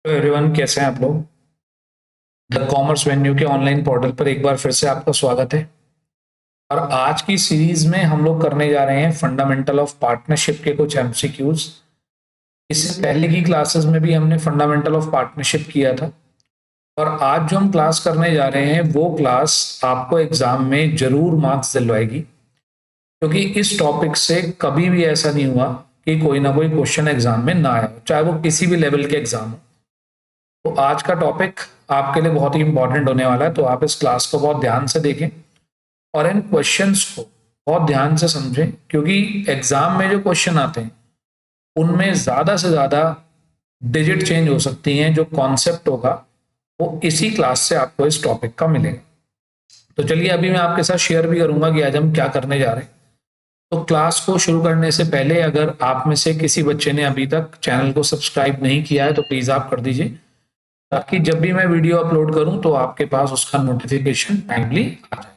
तो एवरीवन, कैसे हैं आप लोग। द कॉमर्स वेन्यू के ऑनलाइन पोर्टल पर एक बार फिर से आपका स्वागत है। और आज की सीरीज में हम लोग करने जा रहे हैं फंडामेंटल ऑफ पार्टनरशिप के कुछ एमसीक्यूज। इससे पहले की क्लासेस में भी हमने फंडामेंटल ऑफ पार्टनरशिप किया था। और आज जो हम क्लास करने जा रहे हैं वो क्लास आपको एग्जाम में जरूर मार्क्स दिलवाएगी, क्योंकि इस टॉपिक से कभी भी ऐसा नहीं हुआ कि कोई ना कोई क्वेश्चन एग्जाम में ना आया, चाहे वो किसी भी लेवल के एग्जाम हो। तो आज का टॉपिक आपके लिए बहुत ही इंपॉर्टेंट होने वाला है, तो आप इस क्लास को बहुत ध्यान से देखें और इन क्वेश्चंस को बहुत ध्यान से समझें, क्योंकि एग्जाम में जो क्वेश्चन आते हैं उनमें ज्यादा से ज्यादा डिजिट चेंज हो सकती हैं। जो कॉन्सेप्ट होगा वो इसी क्लास से आपको इस टॉपिक का मिलेगा। तो चलिए, अभी मैं आपके साथ शेयर भी करूंगा कि आज हम क्या करने जा रहे हैं। तो क्लास को शुरू करने से पहले अगर आप में से किसी बच्चे ने अभी तक चैनल को सब्सक्राइब नहीं किया है तो प्लीज आप कर दीजिए, ताकि जब भी मैं वीडियो अपलोड करूं तो आपके पास उसका नोटिफिकेशन टाइमली आ जाए।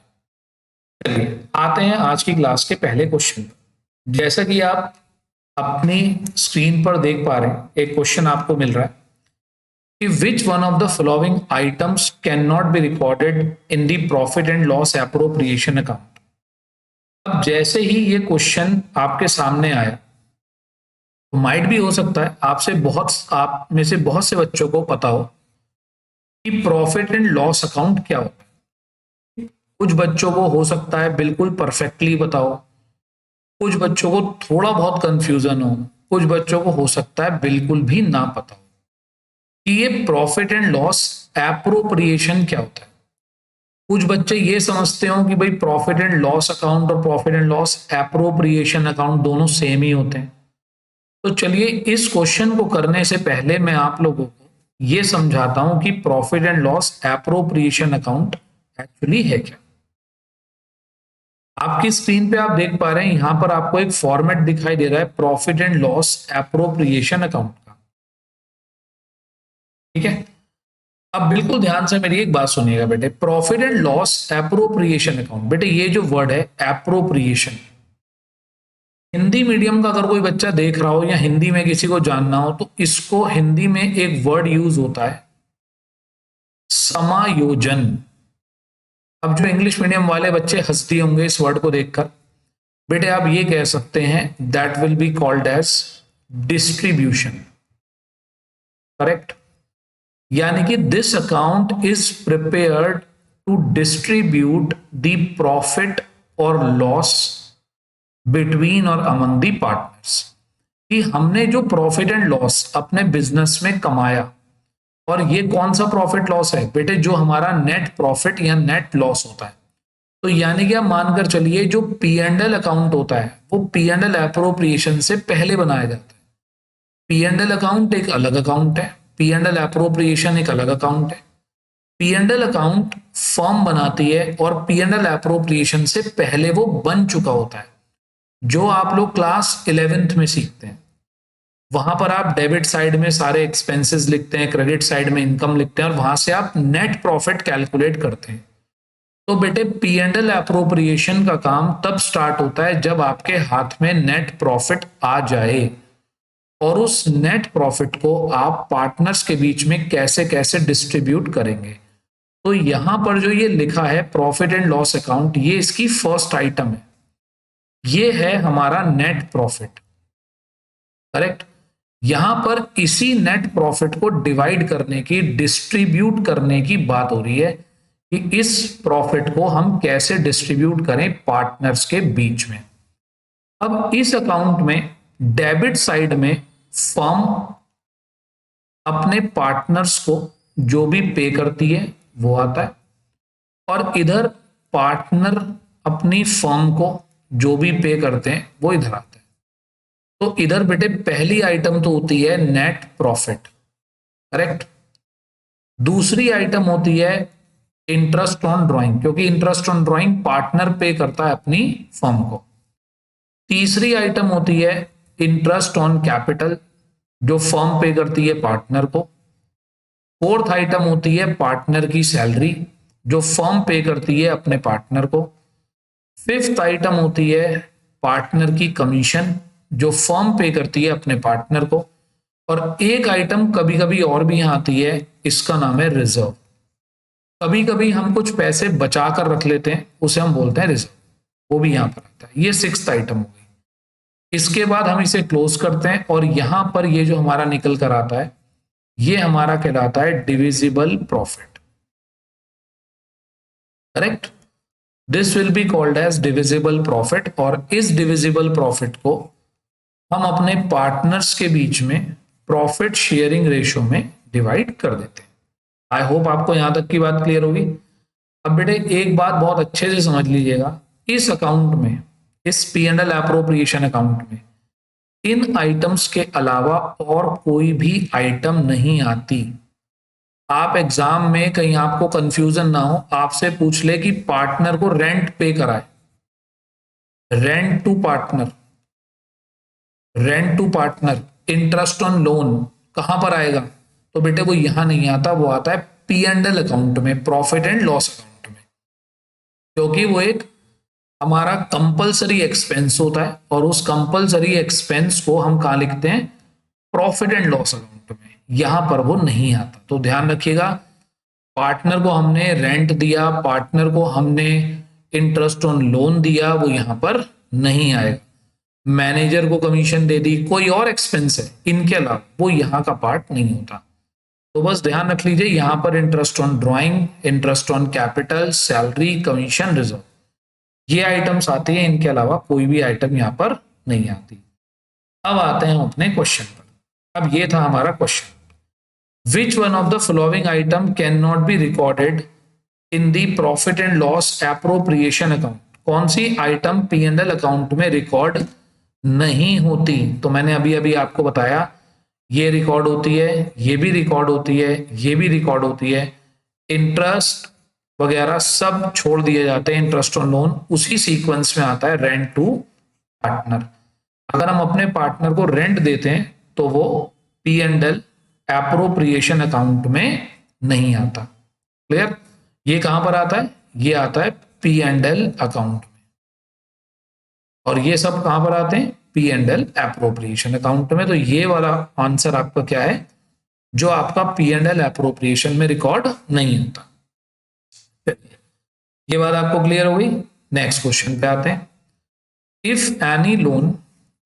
चलिए आते हैं आज की क्लास के पहले क्वेश्चन पर। जैसा कि आप अपनी स्क्रीन पर देख पा रहे हैं, एक क्वेश्चन आपको मिल रहा है कि which one of the following items can not be recorded in the profit and loss appropriation account. अब जैसे ही ये क्वेश्चन आपके सामने आया, तो माइट भी हो सकता है आप में से बहुत से बच्चों को पता हो कि प्रॉफिट एंड लॉस अकाउंट क्या होता है। कुछ बच्चों को हो सकता है बिल्कुल परफेक्टली बताओ, कुछ बच्चों को थोड़ा बहुत कंफ्यूजन हो, कुछ बच्चों को हो सकता है बिल्कुल भी ना पता हो कि ये प्रॉफिट एंड लॉस एप्रोप्रिएशन क्या होता है। कुछ बच्चे ये समझते हो कि भाई प्रॉफिट एंड लॉस अकाउंट और profit and loss appropriation account दोनों सेम ही होते हैं। तो चलिए, इस क्वेश्चन को करने से पहले मैं आप लोगों को ये समझाता हूं कि profit and loss appropriation account actually है क्या। आपकी स्क्रीन पे आप देख पा रहे हैं, यहां पर आपको एक फॉर्मेट दिखाई दे रहा है profit and loss appropriation account का। ठीक है, अब बिल्कुल ध्यान से मेरी एक बात सुनिएगा बेटे। Profit and loss appropriation account, बेटे ये जो वर्ड है एप्रोप्रिएशन, हिंदी मीडियम का अगर कोई बच्चा देख रहा हो या हिंदी में किसी को जानना हो तो इसको हिंदी में एक वर्ड यूज होता है समायोजन। अब जो इंग्लिश मीडियम वाले बच्चे हंसती होंगे इस वर्ड को देखकर, बेटे आप ये कह सकते हैं that will be called as distribution. Correct, यानी कि this account is prepared to distribute the profit और लॉस बिटवीन और अमंग दी पार्टनर्स। कि हमने जो प्रॉफिट एंड लॉस अपने बिजनेस में कमाया, और ये कौन सा प्रॉफिट लॉस है बेटे, जो हमारा नेट प्रॉफिट या नेट लॉस होता है। तो यानी कि आप मानकर चलिए जो पी एंड एल अकाउंट होता है वो पी एंड एल एप्रोप्रिएशन से पहले बनाया जाता है। पी एंड एल अकाउंट एक अलग अकाउंट है, पी एंड एल एप्रोप्रिएशन एक अलग अकाउंट है। P and L account firm बनाती है और पी एंड एल एप्रोप्रिएशन से पहले वो बन चुका होता है। जो आप लोग क्लास 11th में सीखते हैं, वहां पर आप डेबिट साइड में सारे एक्सपेंसेस लिखते हैं, क्रेडिट साइड में इनकम लिखते हैं और वहां से आप नेट प्रॉफिट कैलकुलेट करते हैं। तो बेटे पी एंड एल एप्रोप्रिएशन का काम तब स्टार्ट होता है जब आपके हाथ में नेट प्रॉफिट आ जाए, और उस नेट प्रॉफिट को आप पार्टनर्स के बीच में कैसे कैसे डिस्ट्रीब्यूट करेंगे। तो यहां पर जो ये लिखा है प्रॉफिट एंड लॉस अकाउंट, ये इसकी फर्स्ट आइटम है। ये है हमारा नेट प्रॉफिट। करेक्ट, यहां पर इसी नेट प्रॉफिट को डिवाइड करने की, डिस्ट्रीब्यूट करने की बात हो रही है कि इस प्रॉफिट को हम कैसे डिस्ट्रीब्यूट करें पार्टनर्स के बीच में। अब इस अकाउंट में डेबिट साइड में फर्म अपने पार्टनर्स को जो भी पे करती है वो आता है, और इधर पार्टनर अपनी फर्म को जो भी पे करते हैं वो इधर आता है। तो इधर बेटे पहली आइटम तो होती है नेट प्रॉफिट। करेक्ट, दूसरी आइटम होती है इंटरेस्ट ऑन ड्राइंग, क्योंकि इंटरेस्ट ऑन ड्राइंग पार्टनर पे करता है अपनी फर्म को। तीसरी आइटम होती है इंटरेस्ट ऑन कैपिटल, जो फर्म पे करती है पार्टनर को। फोर्थ आइटम होती है पार्टनर की सैलरी, जो फर्म पे करती है अपने पार्टनर को। फिफ्थ आइटम होती है पार्टनर की कमीशन, जो फर्म पे करती है अपने पार्टनर को। और एक आइटम कभी कभी और भी यहां आती है, इसका नाम है रिजर्व। कभी कभी हम कुछ पैसे बचा कर रख लेते हैं, उसे हम बोलते हैं रिजर्व, वो भी यहां पर आता है। ये सिक्स्थ आइटम हो गई। इसके बाद हम इसे क्लोज करते हैं और यहां पर ये जो हमारा निकल कर आता है, ये हमारा कहलाता है divisible profit. Correct, this will be called as divisible profit. और इस डिविजिबल प्रॉफिट को हम अपने पार्टनर्स के बीच में प्रॉफिट शेयरिंग रेशो में डिवाइड कर देते हैं। आई होप आपको यहां तक की बात क्लियर होगी। अब बेटे एक बात बहुत अच्छे से समझ लीजिएगा, इस अकाउंट में, इस P&L एप्रोप्रिएशन अकाउंट में इन आइटम्स के अलावा और कोई भी आइटम नहीं आती। आप एग्जाम में कहीं आपको कंफ्यूजन ना हो, आपसे पूछ ले कि पार्टनर को रेंट पे कराए, rent to partner, rent to partner, interest on loan कहां पर आएगा, तो बेटे वो यहां नहीं आता, वो आता है P&L अकाउंट में, प्रॉफिट एंड लॉस अकाउंट में, क्योंकि वो एक हमारा कंपलसरी एक्सपेंस होता है और उस कंपलसरी एक्सपेंस को हम कहां लिखते हैं, प्रॉफिट एंड लॉस अकाउंट में। यहां पर वो नहीं आता, तो ध्यान रखिएगा, पार्टनर को हमने रेंट दिया, पार्टनर को हमने इंटरेस्ट ऑन लोन दिया, वो यहां पर नहीं आएगा। मैनेजर को कमीशन दे दी, कोई और एक्सपेंस है इनके अलावा, वो यहां का पार्ट नहीं होता। तो बस ध्यान रख लीजिए, यहां पर interest on drawing, interest on capital, salary, commission, reserve, ये आइटम्स आती है, इनके अलावा कोई भी आइटम यहां पर नहीं आती। अब आते हैं अपने क्वेश्चन पर। अब ये था हमारा question, which one of the following item can not be recorded in the profit and loss appropriation account. कौन सी आइटम P&L अकाउंट में रिकॉर्ड नहीं होती, तो मैंने अभी अभी आपको बताया, ये रिकॉर्ड होती है, ये भी रिकॉर्ड होती है, ये भी रिकॉर्ड होती है, इंटरेस्ट वगैरह सब छोड़ दिए जाते हैं, इंटरेस्ट ऑन लोन उसी सीक्वेंस में आता है रेंट टू पार्टनर। अगर हम अपने पार्टनर को रेंट देते हैं तो वो P&L एप्रोप्रिएशन अकाउंट में नहीं आता। क्लियर, ये कहां पर आता है, ये आता है P&L अकाउंट में, और ये सब कहां पर आते हैं, P&L एप्रोप्रिएशन अकाउंट में। तो ये वाला आंसर आपका क्या है, जो आपका P&L एप्रोप्रिएशन में रिकॉर्ड नहीं होता। ये बात आपको क्लियर हो गई। नेक्स्ट क्वेश्चन पे आते हैं, इफ एनी लोन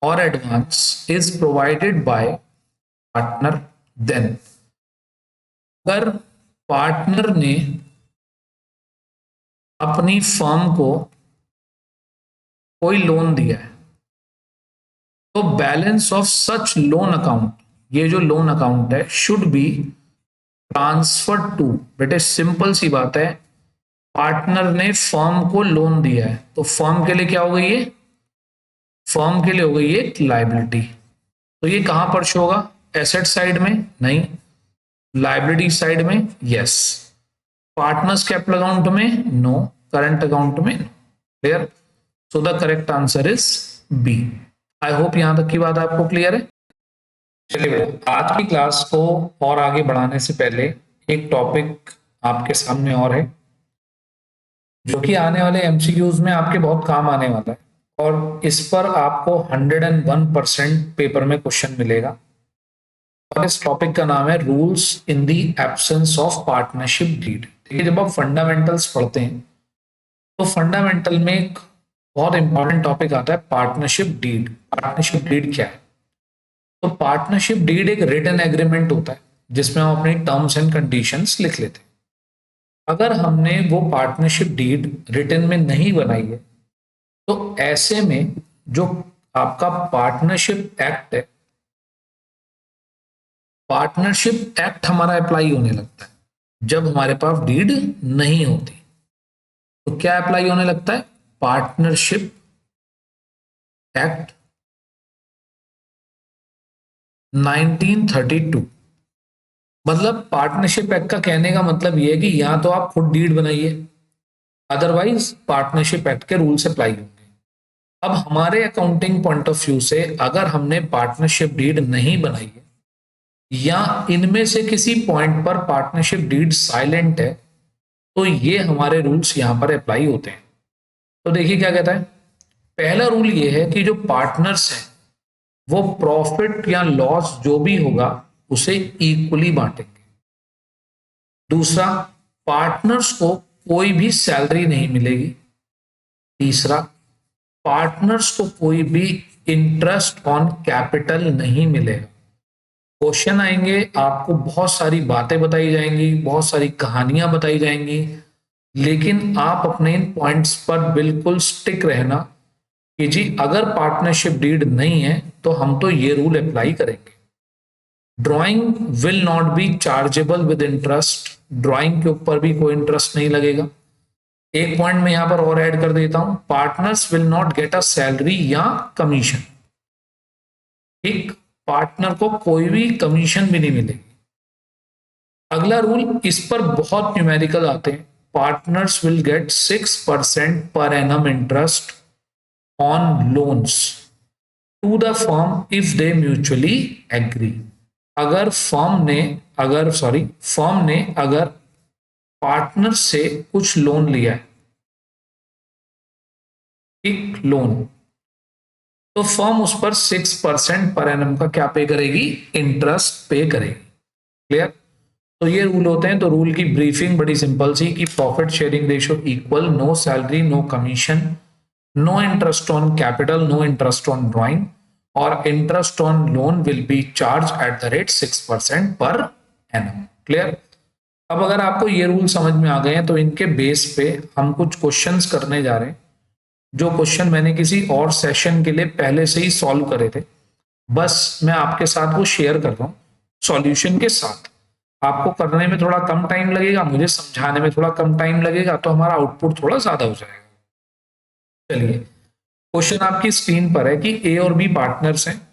और advance is provided by partner then, अगर पार्टनर ने अपनी फर्म को कोई लोन दिया है, तो balance of such loan account, ये जो लोन अकाउंट है, शुड बी ट्रांसफर टू, बेटे सिंपल सी बात है, पार्टनर ने फर्म को लोन दिया है, तो फर्म के लिए क्या हो गई है, फर्म के लिए हो गई है लाइबिलिटी। तो ये कहां पर शो होगा, एसेट साइड में नहीं, लाइबिलिटी साइड में यस, पार्टनर्स कैपिटल अकाउंट में नो, करंट अकाउंट में no. Clear, so the correct answer is B. I hope यहां तक की बात आपको क्लियर है। चलिए आज की क्लास को और आगे बढ़ाने से पहले एक टॉपिक आपके सामने और है, जो कि आने वाले MCQs में आपके बहुत काम आने वाला है, और इस पर आपको 101% पेपर में क्वेश्चन मिलेगा। और इस टॉपिक का नाम है rules in the absence of partnership deed. देखिए, जब आप फंडामेंटल्स पढ़ते हैं तो फंडामेंटल में एक बहुत इंपॉर्टेंट टॉपिक आता है पार्टनरशिप डीड। पार्टनरशिप डीड क्या है, तो पार्टनरशिप डीड एक रिटन एग्रीमेंट होता है जिसमें हम अपनी टर्म्स एंड कंडीशंस लिख लेते हैं। अगर हमने वो पार्टनरशिप डीड रिटन में नहीं बनाई है, तो ऐसे में जो आपका पार्टनरशिप एक्ट है, पार्टनरशिप एक्ट हमारा अप्लाई होने लगता है जब हमारे पास डीड नहीं होती। तो क्या अप्लाई होने लगता है, पार्टनरशिप एक्ट 1932। मतलब पार्टनरशिप एक्ट का कहने का मतलब यह है कि या तो आप खुद डीड बनाइए, अदरवाइज पार्टनरशिप एक्ट के रूल्स अप्लाई होंगे। अब हमारे अकाउंटिंग पॉइंट ऑफ व्यू से अगर हमने पार्टनरशिप डीड नहीं बनाई है, या इनमें से किसी पॉइंट पर पार्टनरशिप डीड साइलेंट है, तो ये हमारे रूल्स यहां पर अप्लाई होते हैं। तो देखिए क्या कहता है, पहला रूल ये है कि जो पार्टनर्स हैं वो प्रॉफिट या लॉस जो भी होगा उसे इक्वली बांटेंगे। दूसरा, पार्टनर्स को कोई भी सैलरी नहीं मिलेगी। तीसरा, पार्टनर्स को कोई भी इंटरेस्ट ऑन कैपिटल नहीं मिलेगा। क्वेश्चन आएंगे, आपको बहुत सारी बातें बताई जाएंगी, बहुत सारी कहानियां बताई जाएंगी, लेकिन आप अपने इन पॉइंट्स पर बिल्कुल स्टिक रहना कि जी अगर पार्टनरशिप डीड नहीं है तो हम तो ये रूल अप्लाई करेंगे। Drawing will not be chargeable with interest, drawing के ऊपर भी कोई इंटरेस्ट नहीं लगेगा। एक पॉइंट मैं यहां पर और ऐड कर देता हूं, partners will not get a salary या कमीशन। एक पार्टनर को कोई भी कमीशन भी नहीं मिलेगी। अगला रूल, इस पर बहुत न्यूमेरिकल आते हैं, partners will get 6% per annum interest on loans to the firm if they mutually agree. अगर फर्म ने अगर पार्टनर से कुछ लोन लिया है, एक लोन, तो फर्म उस पर 6% पर एनम का क्या पे करेगी, इंटरेस्ट पे करेगी। क्लियर? तो ये रूल होते हैं। तो रूल की ब्रीफिंग बड़ी सिंपल सी कि profit sharing ratio equal, no salary, no commission, no interest on capital, no interest on drawing, और interest on loan will be charge at the rate 6% per annum. Clear? अब अगर आपको ये rule समझ में आ गए हैं तो इनके बेस पे हम कुछ क्वेश्चंस करने जा रहे हैं, जो क्वेश्चन मैंने किसी और सेशन के लिए पहले से ही सॉल्व करे थे। बस मैं आपके साथ वो शेयर कर रहा हूँ सॉल्यूशन के साथ। आपको करने में थोड़ा कम टाइम लगेगा, मुझे समझाने में थोड़ा कम टाइम लगेगा, तो हमारा आउटपुट थोड़ा ज्यादा हो जाएगा। चलिए, क्वेश्चन आपकी स्क्रीन पर है कि ए और बी पार्टनर्स हैं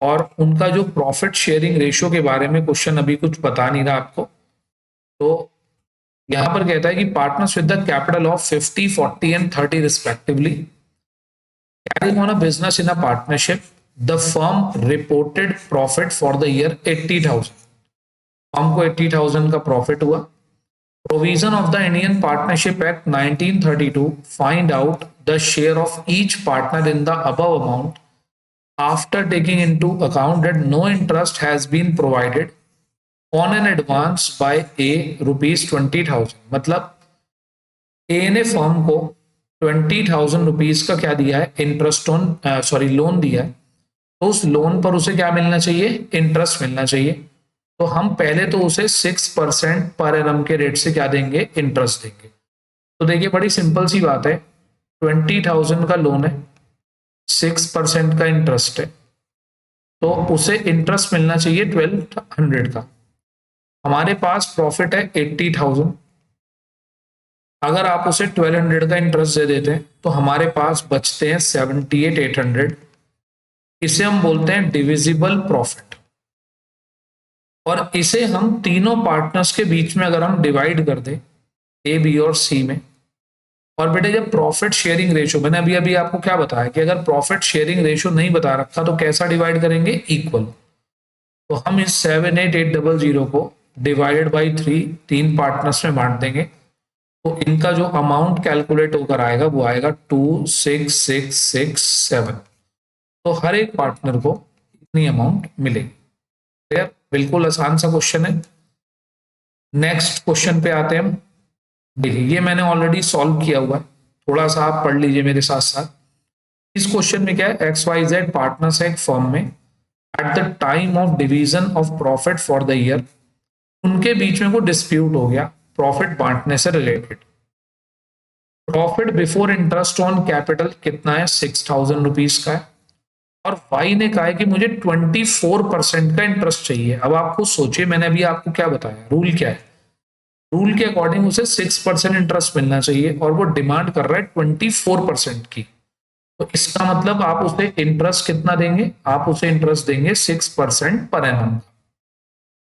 और उनका जो प्रॉफिट शेयरिंग रेशियो के बारे में क्वेश्चन अभी कुछ बता नहीं रहा आपको। तो यहां पर कहता है कि partners with the capital of 50, 40 and 30 respectively carrying on a business in a partnership, the firm reported profit for the year 80,000। Firm को 80,000 का प्रॉफिट हुआ। Provision of the Indian Partnership Act 1932 find out the share of each partner in the above amount after taking into account that no interest has been provided on an advance by a ₹20,000। मतलब ए ने firm को 20,000 rupees का क्या दिया है, interest on loan दिया है। तो उस लोन पर उसे क्या मिलना चाहिए, इंटरेस्ट मिलना चाहिए। तो हम पहले तो उसे 6% पर एनम के रेट से क्या देंगे, इंटरेस्ट देंगे। तो देखिए बड़ी सिंपल सी बात है, 20,000 का लोन है, 6% का इंटरेस्ट है, तो उसे इंटरेस्ट मिलना चाहिए 1200 का। हमारे पास प्रॉफिट है 80,000। अगर आप उसे 1200 का इंटरेस्ट दे देते हैं तो हमारे पास बचते हैं 78,800। इसे हम बोलते हैं डिविजिबल प्रॉफिट। और इसे हम तीनों पार्टनर्स के बीच में अगर हम डिवाइड कर दें, ए, बी और सी में, और बेटे जब प्रॉफिट शेयरिंग रेशियो, मैंने अभी अभी आपको क्या बताया कि अगर प्रॉफिट शेयरिंग रेशियो नहीं बता रखा तो कैसा डिवाइड करेंगे, इक्वल। तो हम इस 78,800 को डिवाइडेड बाई 3, तीन पार्टनर्स में बांट देंगे। तो इनका जो अमाउंट कैलकुलेट होकर आएगा वो आएगा 26,667। तो हर एक पार्टनर को इतनी अमाउंट मिलेगी। क्लियर? बिल्कुल आसान सा क्वेश्चन है। नेक्स्ट क्वेश्चन पे आते हैं हम। देखिए ये मैंने ऑलरेडी सॉल्व किया हुआ है, थोड़ा सा आप पढ़ लीजिए मेरे साथ साथ। इस क्वेश्चन में क्या है, XYZ पार्टनर्स है एक फर्म में, at the time of division of profit for the year उनके बीच में वो डिस्प्यूट हो गया प्रॉफिट बांटने से related. Profit before interest on capital कितना है, 6,000 रुपीज का है, और वाई ने कहा है कि मुझे 24% का इंटरेस्ट चाहिए। अब आपको सोचिए, मैंने अभी आपको क्या बताया, रूल क्या है, रूल के अकॉर्डिंग उसे 6% इंटरेस्ट मिलना चाहिए और वो डिमांड कर रहा है 24% की। तो इसका मतलब आप उसे इंटरेस्ट कितना देंगे, आप उसे इंटरेस्ट देंगे 6% पर एनम।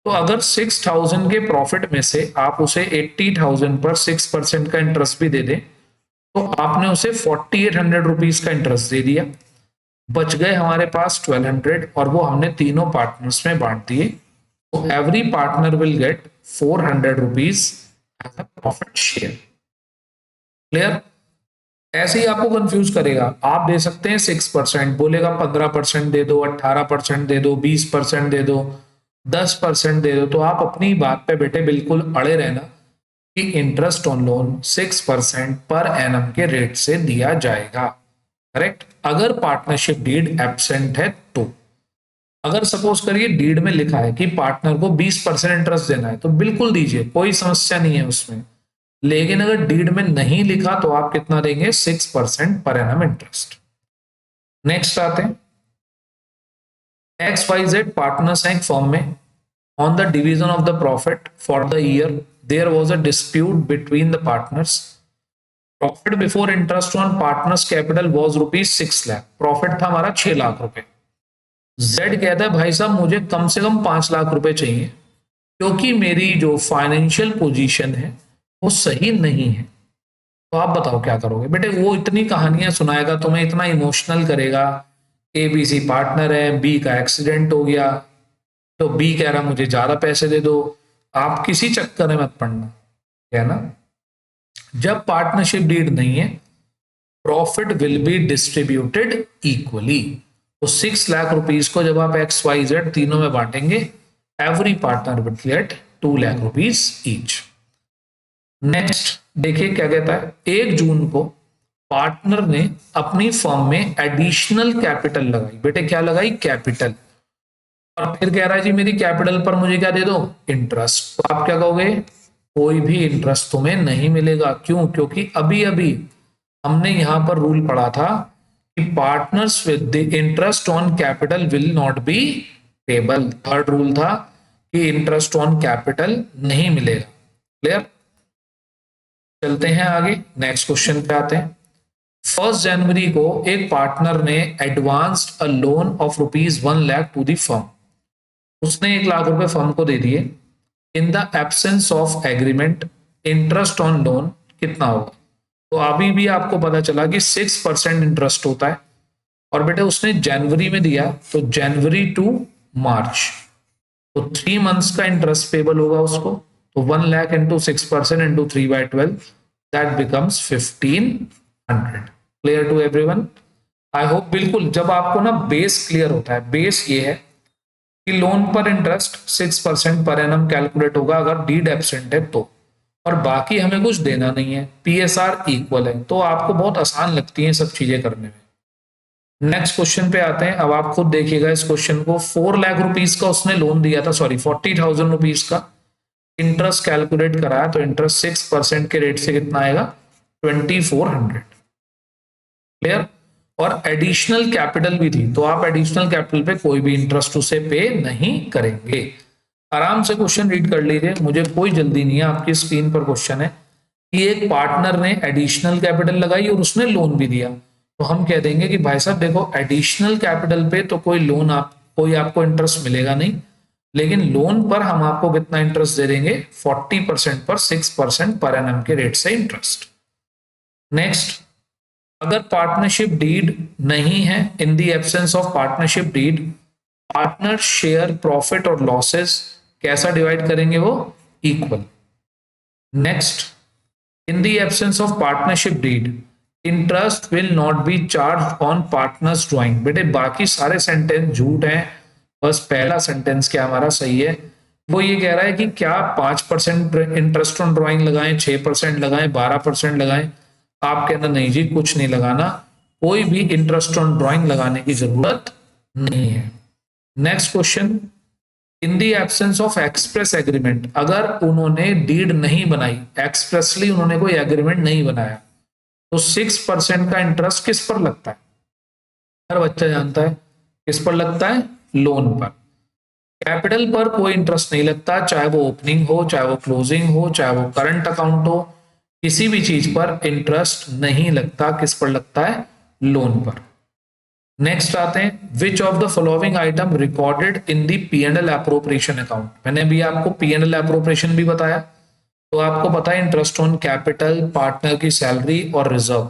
तो अगर 6,000 के प्रॉफिट में से आप उसे 80,000 पर 6% का इंटरेस्ट भी दे दें तो आपने उसे 4,800 रुपीज का इंटरेस्ट दे दिया। बच गए हमारे पास 1,200 और वो हमने तीनों पार्टनर्स में बांट दिए। तो every partner will get 400 rupees as a profit share. Clear? ऐसे ही आपको कंफ्यूज करेगा, आप दे सकते हैं 6%, बोलेगा 15% दे दो, 18% दे दो, 20% दे दो, 10% दे दो, तो आप अपनी बात पे बेटे बिल्कुल अड़े रहना कि interest on loan 6% per annum के रेट से दिया जाएगा। करेक्ट। अगर पार्टनरशिप डीड एब्सेंट है तो, अगर सपोज करिए डीड में लिखा है कि पार्टनर को 20% इंटरेस्ट देना है तो बिल्कुल दीजिए, कोई समस्या नहीं है उसमें। लेकिन अगर डीड में नहीं लिखा तो आप कितना देंगे, 6% पर एनम इंटरेस्ट। नेक्स्ट आते हैं, XYZ पार्टनर्स हैं एक फर्म में। On the division of the profit for the year there was a dispute between the partners. Profit before interest on partners capital was ₹6 lakh. Profit था हमारा 6 लाख रुपए। Z कहता है भाई साहब मुझे कम से कम 5 लाख रुपए चाहिए, क्योंकि मेरी जो फाइनेंशियल पोजीशन है वो सही नहीं है। तो आप बताओ क्या करोगे बेटे। वो इतनी कहानियां सुनाएगा तुम्हें, इतना इमोशनल करेगा। ABC पार्टनर है, बी का एक्सीडेंट हो गया, तो बी कह रहा मुझे ज्यादा पैसे दे दो। आप किसी चक्कर में मत पड़ना, है ना। जब पार्टनरशिप डीड नहीं है, profit will be distributed equally. तो 6 लाख रुपीस को जब आप XYZ तीनों में बांटेंगे, every partner will gate 2 lakh rupees each. Next देखिए क्या कहता है, 1 जून को पार्टनर ने अपनी फर्म में एडिशनल कैपिटल लगाई। बेटे क्या लगाई, कैपिटल। और फिर कह रहा है जी मेरी कैपिटल पर मुझे क्या दे दो, इंटरेस्ट। तो आप क्या कहोगे, कोई भी इंटरेस्ट तुम्हें नहीं मिलेगा। क्यों, क्योंकि अभी अभी हमने यहां पर रूल पढ़ा था कि partners with the interest on capital will not be payable. Third rule था कि इंटरेस्ट ऑन कैपिटल नहीं मिलेगा। क्लियर। चलते हैं आगे, नेक्स्ट क्वेश्चन पे आते हैं। 1 जनवरी को एक पार्टनर ने advanced a loan of ₹1 lakh to the firm. उसने 1 लाख रुपए फर्म को दे दिए। In the absence of agreement interest on loan कितना होगा। तो अभी भी आपको पता चला कि 6% इंटरेस्ट होता है, और बेटे उसने जनवरी में दिया, तो जनवरी टू मार्च, तो 3 मंथ्स का इंटरेस्ट पेबल होगा उसको। तो 1 lakh into 6% into 3/12 that becomes 1500। Clear to everyone. I hope बिल्कुल, जब आपको ना बेस क्लियर होता है, बेस ये है कि लोन पर इंटरेस्ट 6% पर एनम कैलकुलेट होगा अगर डीड एब्सेंट है तो, और बाकी हमें कुछ देना नहीं है, PSR इक्वल है, तो आपको बहुत आसान लगती है सब चीजें करने में। नेक्स्ट क्वेश्चन पे आते हैं। अब आप खुद देखिएगा इस क्वेश्चन को। 4 लाख रुपीस का उसने लोन दिया था, सॉरी 40,000 रुपीज का इंटरेस्ट कैलकुलेट कराया, तो इंटरेस्ट 6% के रेट से कितना आएगा, 2400। क्लियर। और एडिशनल कैपिटल भी थी, तो आप एडिशनल कैपिटल पे कोई भी इंटरेस्ट उसे पे नहीं करेंगे। आराम से क्वेश्चन रीड कर लीजिए, मुझे कोई जल्दी नहीं है। आपकी स्क्रीन पर क्वेश्चन है कि एक पार्टनर ने एडिशनल कैपिटल लगाई और उसने लोन भी दिया, तो हम कह देंगे कि भाई साहब देखो एडिशनल कैपिटल पे तो कोई लोन कोई आपको इंटरेस्ट मिलेगा नहीं, लेकिन लोन पर हम आपको कितना इंटरेस्ट दे देंगे, 40% पर 6% पर एनम के रेट से इंटरेस्ट। नेक्स्ट, अगर पार्टनरशिप डीड नहीं है, in the absence of partnership deed, partner share profit और लॉसेस कैसा डिवाइड करेंगे, वो equal. Next, in the absence of partnership deed interest will not be charge on partners drawing. बेटे बाकी सारे सेंटेंस झूठ हैं, बस पहला सेंटेंस क्या हमारा सही है। वो ये कह रहा है कि क्या 5% इंटरेस्ट ऑन ड्राइंग लगाएं, 6% लगाएं, 12% लगाएं। आप कहना नहीं जी कुछ नहीं लगाना, कोई भी इंटरेस्ट ऑन ड्राइंग लगाने की जरूरत नहीं है। Next question, in the absence of express agreement, अगर उन्होंने डीड नहीं बनाई, एक्सप्रेसली उन्होंने कोई एग्रीमेंट नहीं बनाया, तो 6% का इंटरेस्ट किस पर लगता है, हर बच्चा जानता है किस पर लगता है, लोन पर। कैपिटल पर कोई इंटरेस्ट नहीं लगता, चाहे वो ओपनिंग हो, चाहे वो क्लोजिंग हो, चाहे वो करंट अकाउंट हो, किसी भी चीज पर इंटरेस्ट नहीं लगता। किस पर लगता है, लोन पर। नेक्स्ट आते हैं, which of the following item recorded in the P&L appropriation account. मैंने भी आपको P&L एप्रोप्रिएशन भी बताया, तो आपको पता है इंटरेस्ट ऑन कैपिटल, पार्टनर की सैलरी और रिजर्व,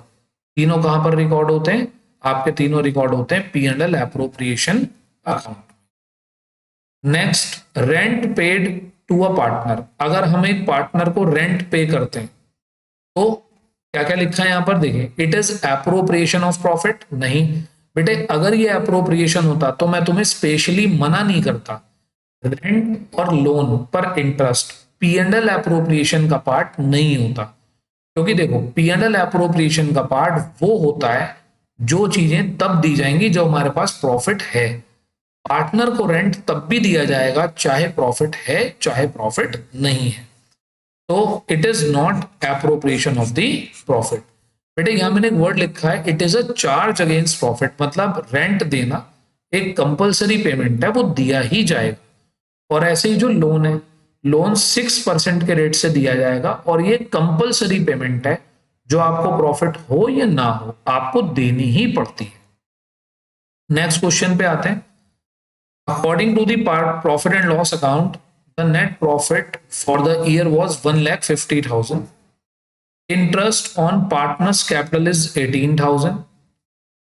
तीनों कहां पर रिकॉर्ड होते हैं, आपके तीनों रिकॉर्ड होते हैं P&L appropriation account. Next, rent paid to a partner, अगर हम एक पार्टनर को रेंट पे करते हैं तो क्या क्या लिखा है यहां पर देखिए, it is appropriation of profit. नहीं बेटे, अगर ये एप्रोप्रिएशन होता तो मैं तुम्हें स्पेशली मना नहीं करता रेंट और लोन पर इंटरेस्ट P&L एप्रोप्रिएशन का पार्ट नहीं होता, क्योंकि देखो P&L एप्रोप्रिएशन का पार्ट वो होता है जो चीजें तब दी जाएंगी जब हमारे पास प्रॉफिट है। पार्टनर को रेंट तब भी दिया जाएगा चाहे प्रॉफिट है चाहे प्रॉफिट नहीं है। तो it is not appropriation of the profit. बेटे यहां मैंने एक वर्ड लिखा है, it is a charge against profit, मतलब रेंट देना एक कंपलसरी पेमेंट है, वो दिया ही जाएगा। और ऐसे ही जो लोन है, लोन 6% के रेट से दिया जाएगा और ये कंपलसरी पेमेंट है, जो आपको प्रॉफिट हो या ना हो आपको देनी ही पड़ती है। नेक्स्ट क्वेश्चन पे आते हैं। According to the profit and loss account, the net profit for the year was 1,50,000. Interest on partners capital is 18,000.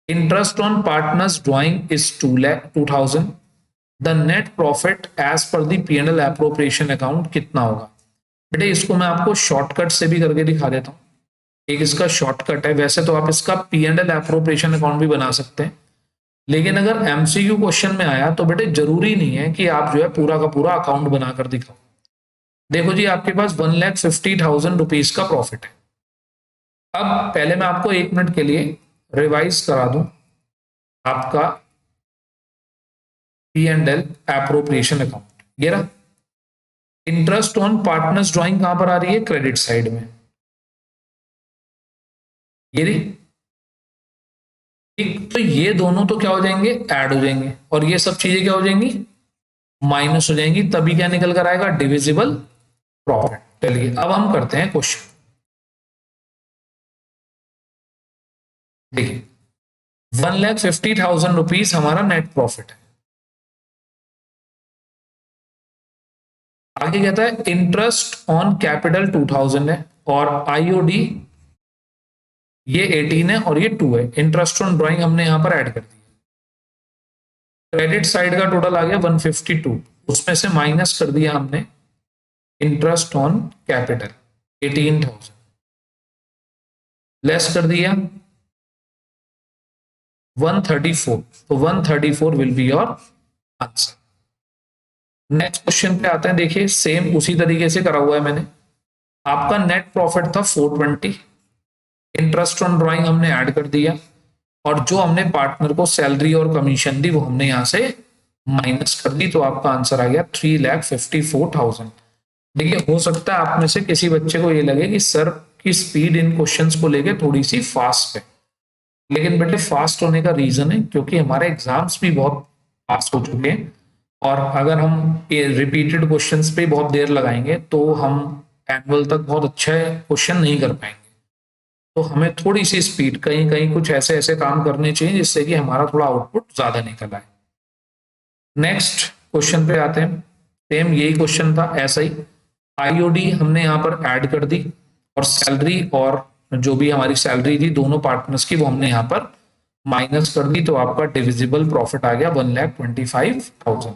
Interest on partners drawing is 2,00,000. The net profit as per the P&L appropriation account कितना होगा? बेटे इसको मैं आपको shortcut से भी करके दिखा देता हूँ। एक इसका शॉर्टकट है, वैसे तो आप इसका P&L एप्रोप्रिएशन अकाउंट भी बना सकते हैं, लेकिन अगर MCQ क्वेश्चन में आया तो बेटे जरूरी नहीं है कि आप जो है पूरा का पूरा अकाउंट बनाकर दिखाओ। देखो जी, आपके पास 1,50,000 रुपीज का प्रॉफिट है। अब पहले मैं आपको 1 मिनट के लिए रिवाइज करा दूं आपका P&L एप्रोप्रिएशन अकाउंट। ये रहा। इंटरेस्ट ऑन पार्टनर्स ड्राइंग कहां पर आ रही है? क्रेडिट साइड में। ये रही। ठीक, तो ये दोनों तो क्या हो जाएंगे? ऐड हो जाएंगे, और ये सब चीजें क्या हो जाएंगी? माइनस हो जाएंगी। तभी क्या निकल कर आएगा? Divisible profit. चलिए अब हम करते हैं क्वेश्चन। देखिए 1,50,000 रुपीज हमारा नेट प्रॉफिट है। आगे कहता है इंटरेस्ट ऑन कैपिटल 2,000 है, और आईओडी ये 18 है और ये 2 है। इंटरेस्ट ऑन ड्राइंग हमने यहां पर ऐड कर दिया। क्रेडिट साइड का टोटल आ गया 152, उसमें से माइनस कर दिया हमने इंटरेस्ट ऑन कैपिटल 18,000, लेस कर दिया 134, तो 134 will be your answer. Next question पे आते हैं। देखिए सेम उसी तरीके से करा हुआ है मैंने। आपका नेट प्रॉफिट था 420, इंटरेस्ट ऑन ड्राइंग हमने ऐड कर दिया, और जो हमने पार्टनर को सैलरी और कमीशन दी वो हमने यहां से माइनस कर दी, तो आपका आंसर आ गया 3,54,000। देखिए हो सकता है आप में से किसी बच्चे को ये लगे कि सर की स्पीड इन क्वेश्चंस को लेके थोड़ी सी फास्ट है, लेकिन बेटे फास्ट होने का रीजन है क्योंकि हमारे एग्जाम्स भी बहुत फास्ट हो चुके हैं, और अगर हम रिपीटेड क्वेश्चंस पे बहुत देर लगाएंगे तो हम एनुअल तक बहुत अच्छा क्वेश्चन नहीं कर पाएंगे। तो हमें थोड़ी सी स्पीड, कहीं कहीं कुछ ऐसे ऐसे काम करने चाहिए जिससे कि हमारा थोड़ा आउटपुट ज्यादा निकल आए। नेक्स्ट क्वेश्चन पे आते हैं। सेम यही क्वेश्चन था, ऐसा ही आईओडी हमने यहाँ पर ऐड कर दी, और सैलरी और जो भी हमारी सैलरी थी दोनों पार्टनर्स की वो हमने यहाँ पर माइनस कर दी, तो आपका डिविजिबल प्रॉफिट आ गया 1,25,000।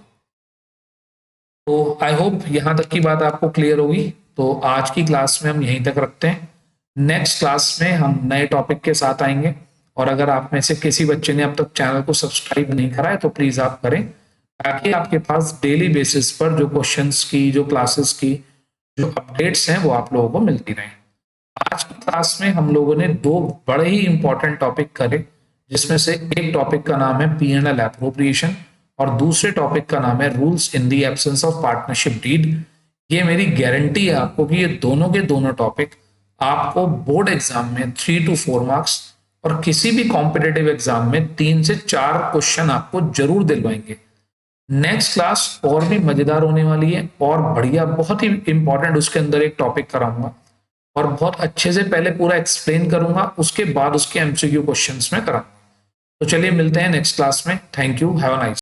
तो आई होप यहां तक की बात आपको क्लियर होगी। तो आज की क्लास में हम यहीं तक रखते हैं। नेक्स्ट क्लास में हम नए टॉपिक के साथ आएंगे, और अगर आप में से किसी बच्चे ने अब तक चैनल को सब्सक्राइब नहीं करा है तो प्लीज आप करें, ताकि आपके पास डेली बेसिस पर जो क्वेश्चंस की, जो क्लासेस की जो अपडेट्स हैं वो आप लोगों को मिलती रहें। आज की क्लास में हम लोगों ने 2 बड़े ही इंपॉर्टेंट टॉपिक करे, जिसमें से एक टॉपिक का नाम है P&L एप्रोप्रिएशन, और दूसरे टॉपिक का नाम है rules in the absence of partnership deed. ये मेरी गारंटी है आपको कि ये दोनों के दोनों टॉपिक आपको बोर्ड एग्जाम में 3 to 4 मार्क्स और किसी भी कॉम्पिटेटिव एग्जाम में 3 से 4 क्वेश्चन आपको जरूर दिलवाएंगे। नेक्स्ट क्लास और भी मजेदार होने वाली है, और बढ़िया, बहुत ही इंपॉर्टेंट उसके अंदर एक टॉपिक कराऊंगा, और बहुत अच्छे से पहले पूरा एक्सप्लेन करूंगा, उसके बाद उसके MCQ क्वेश्चंस में कराऊंगा। तो चलिए मिलते हैं नेक्स्ट क्लास में। Thank you, have a nice.